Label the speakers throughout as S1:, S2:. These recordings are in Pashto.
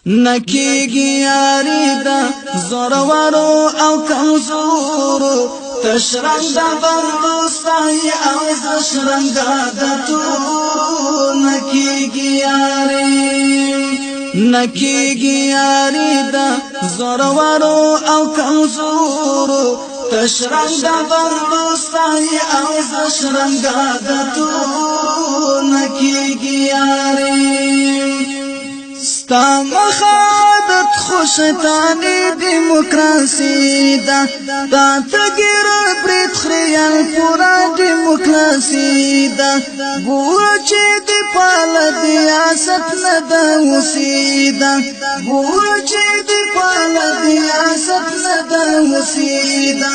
S1: نکیږي یاري دا زورورو او کمزورو تشرنګ د بندوستای او زشرنګ د تو نکیږي یاري دا زورورو او کمزورو تشرنګ د بندوستای او زشرنګ د تو نکیږي یاري ستا مخادت خوشتانی دیموکراسی دا تا تگیر برید خریال پورا دیموکراسی دا گورا چی دی پال دیاست ندا وسیدا گورا چی دی پال دیاست ندا وسیدا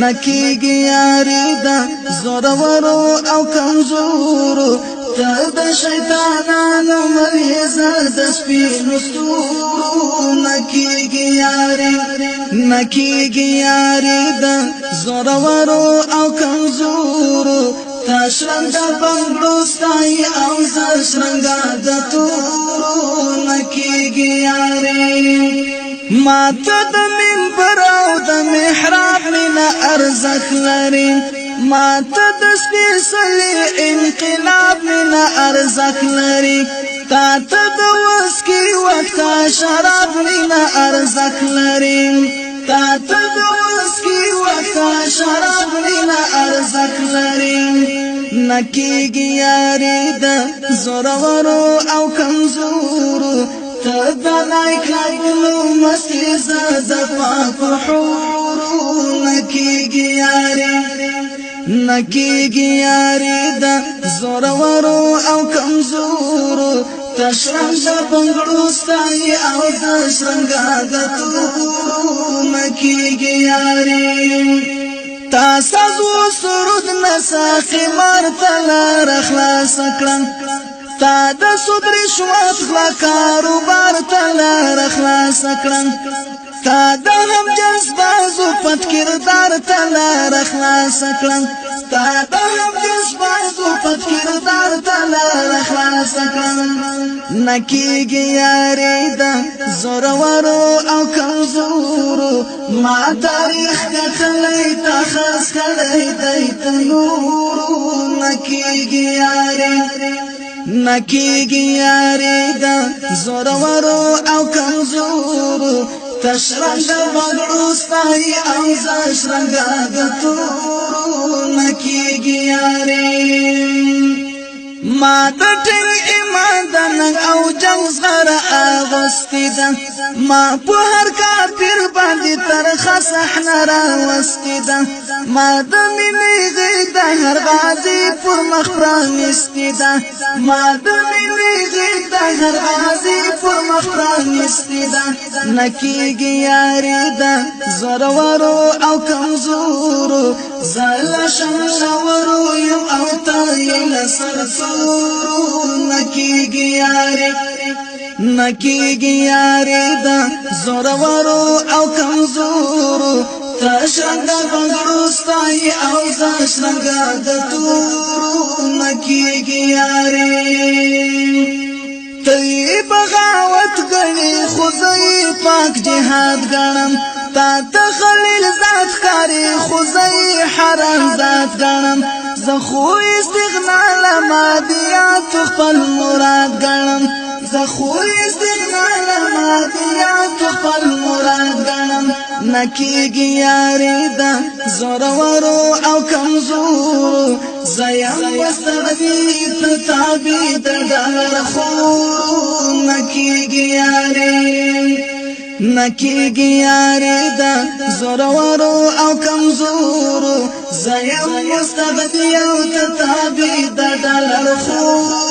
S1: نکیگی یاری دا زورورو او کمزورو تا دا شیطانانو مریضا دا سپینو ستورو نکیگی یاری دا زورورو او کمزورو تا شرنگا بنگلوستای او زشرنگا دا تورو نکیگی یاری ما تا دا منبر او دا محراب منا ارزق لرین ما تا د سپیڅلي انقلاب منا ارزق لري تا ته د وسکي وخت شراب منا ارزق لري تا ته د وسکي وخت شراب منا ارزق لري نکیږي یاري د زورورو او کمزورو ته د نایکلو مستی زاد پاک حورو نکیږي یاری دا زورورو او کمزورو تشرنګ بنگړو ستای او زشرنګ د تورو نکیږي یاری تا سازو سرود نساخي مرتلا رخلاص کړم تا د سود رشوت خلا کاروبار تلا رخلاص کړم تا د هم جذبازو پټ کردار تلا رخلاص کړم تا د هم جذبازو پټ کردار تلا رخلاص کړم نکیږي یاري دا زورورو او کمزورو ما تاریخ کتلې تا خاص کړې دای ته نورو نکیږي یاري دا زورورو او کمزورو تشرنګ بغړو ستای او زشرنګ د تورو نکیږي یاري ما د ټینګ ایمان د ننګ او جنګ زغره اغوستې ده ما په هر کافر باندې ترخه صحنه راوستې ده ما د مینې غېږ د هر غازي پر مخ پرانیستې ده ما د مینې غېږ د هر غازي پر مخ پرانیستې ده نکیږي یاري ده زورورو او کمزورو زله شمشورو یم او ته یې له سرسورو نکیږي یاري دا زورورو او کمزورو تشرنګ بنگړو ستای او زشرنګ د تورو نکیږي یاري تی بغاوت غني خوځي پاک جهاد غنم تا تخلیل ذات کاری خوځي حرام ذات غنم زخو استغنا لمادیات خپل مراد غنم زخو استغنا لمادیات خپل مراد غنم نکیږي یاري دا زورورو او کمزورو زیم وستغنی تتابی دردار خورو نکیږي یاري دا زورورو او کمزورو زیم مستغنی او تتابی دردار خورو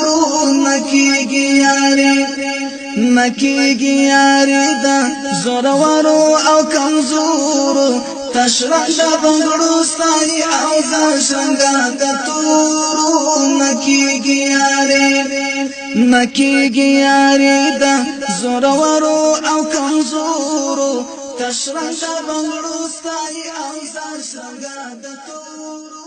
S1: نکیږي یاري دا زورورو او کمزورو تشرنګ بنگړو ستای او زشرنګ د تورو نکیږي یاري دا زورورو او کمزورو تشرنګ بنگړو ستای او زشرنګ د تورو